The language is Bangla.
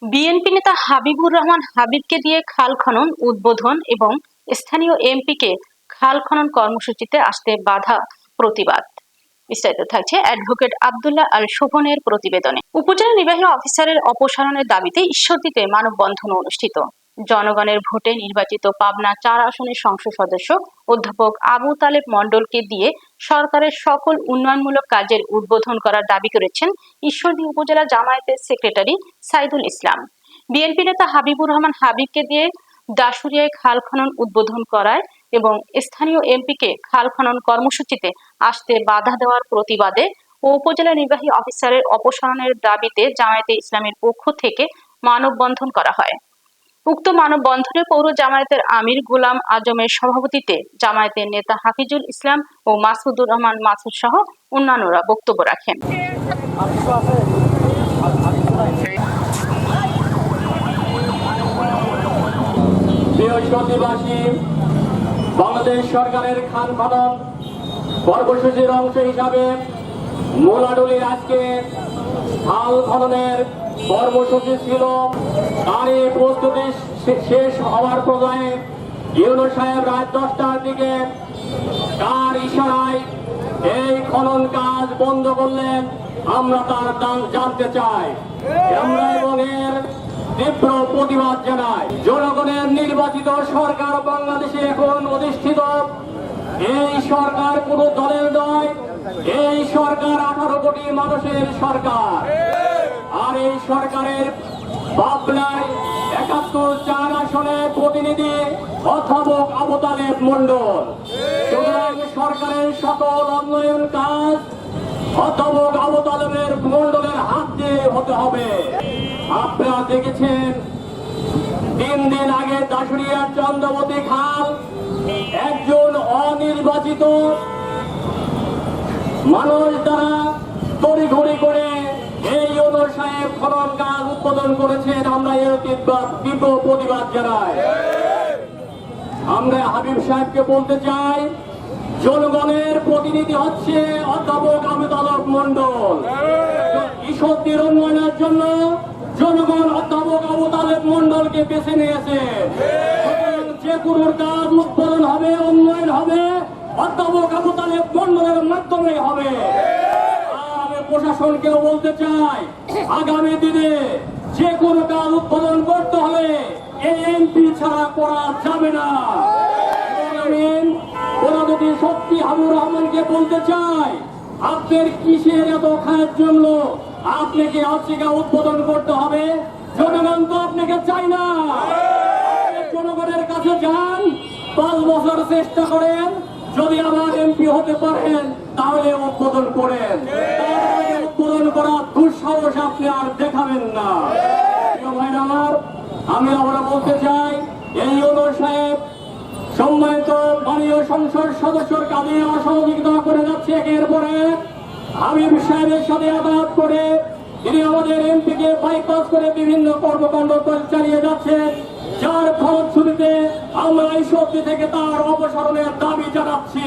বিএনপি নেতা হাবিবুর রহমান হাবিবকে দিয়ে খাল খনন উদ্বোধন এবং স্থানীয় এমপিকে খাল খনন কর্মসূচিতে আসতে বাধা প্রতিবাদ। বিস্তারিত থাকছে অ্যাডভোকেট আব্দুল্লাহ আল শোভনের প্রতিবেদনে। উপজেলা নির্বাহী অফিসারের অপসারণের দাবিতে ঈশ্বরদীতে মানববন্ধন অনুষ্ঠিত। জনগণের ভোটে নির্বাচিত পাবনা ৪ আসনের সংসদ সদস্য অধ্যাপক আবু তালেব মণ্ডলকে দিয়ে সরকারের সকল উন্নয়নমূলক কাজের উদ্বোধন করার দাবি করেছেন ঈশ্বরদী উপজেলা জামায়াতের সেক্রেটারি সাইদুল ইসলাম। বিএনপি নেতা হাবিবুর রহমান হাবিবকে দিয়ে দাশুরিয়ায় খাল খনন উদ্বোধন করায় এবং স্থানীয় এমপিকে খাল খনন কর্মসূচিতে আসতে বাধা দেওয়ার প্রতিবাদে ও উপজেলা নির্বাহী অফিসারের অপসারণের দাবিতে জামায়াতে ইসলামের পক্ষ থেকে মানববন্ধন করা হয়। উক্ত মানববন্ধনে পৌর জামায়াতের আমির গোলাম আজমের সভাপতিত্বে জামায়াতের নেতা হাফিজুল ইসলাম ও মাসুদুর রহমান মাসুদ সহ অন্যান্যরা বক্তব্য রাখেন। বাংলাদেশ সরকারের খাল খনন কর্মসূচির অংশ হিসাবে মোলাডুলির আজকে খাল খননের কর্মসূচি ছিল। তারই প্রস্তুতি শেষ হওয়ার পর্যায়ে ইউনো সাহেব রাত 10টার দিকে কার ইশারায় এই খনন কাজ বন্ধ করলেন আমরা তার দাম জানতে চাই। আমরা এবং এর তীব্র প্রতিবাদ জানাই। জনগণের নির্বাচিত সরকার বাংলাদেশে এখন অধিষ্ঠিত। এই সরকার কোন দলের নয়, এই সরকার 18 কোটি মানুষের সরকার। আর এই সরকারের পাবনায় 71-4 আসনের প্রতিনিধি অধ্যাপক আবু তালেব মণ্ডল। সুতরাং সরকারের সকল উন্নয়ন কাজ অধ্যাপক আবু তালেবের মণ্ডলের হাত দিয়ে হতে হবে। আপনারা দেখেছেন 3 দিন আগে দাশুরিয়ার চন্দ্রবতী খাল একজন অনির্বাচিত মানুষ দ্বারা তড়িঘড়ি করে এই ইউনো সাহেব খনন কাজ উদ্বোধন করেছেন। আমরা এর তীব্র প্রতিবাদ জানাই। আমরা হাবিব সাহেবকে বলতে চাই, জনগণের প্রতিনিধি হচ্ছে অধ্যাপক আবু তালেব মণ্ডল। ঈশ্বরদীর উন্নয়নের জন্য জনগণ অধ্যাপক আবু তালেব মণ্ডলকে বেছে নিয়েছে। যে কোনো কাজ উদ্বোধন হবে, উন্নয়ন হবে, অধ্যাপক আবু তালেব মণ্ডলের মাধ্যমে হবে। আমি প্রশাসনকেও বলতে চাই, আগামী দিনে যে কোনো কাজ উদ্বোধন করতে হলে এই এমপি ছাড়া করা যাবে না। ওরা যদি সত্যি হাবিবুর রহমানকে বলতে চাই, আপনার কিসের এত খায়ের জন্য আপনাকে আজকে উদ্বোধন করতে হবে? জনগণ তো আপনাকে চাই না। জনগণের কাছে যান, 5 বছর চেষ্টা করেন, যদি আবার এমপি হতে পারেন তাহলে উদ্বোধন করেন। উদ্বোধন করার দুঃসাহস আপনি আর দেখাবেন না। ভাইরা আমার, আমি আমরা বলতে চাই, এই ইউনো সাহেব সম্মানিত মাননীয় সংসদ সদস্যর কাজে অসহযোগিতা করে যাচ্ছে। একের পরে হাবিব সাহেবের সাথে আঘাত করে তিনি আমাদের এমপিকে বাইপাস করে বিভিন্ন কর্মকাণ্ড চালিয়ে যাচ্ছেন, যার ফলশ্রুতিতে আমরা ঈশ্বরদী থেকে তার অপসারণের দাবি জানাচ্ছি।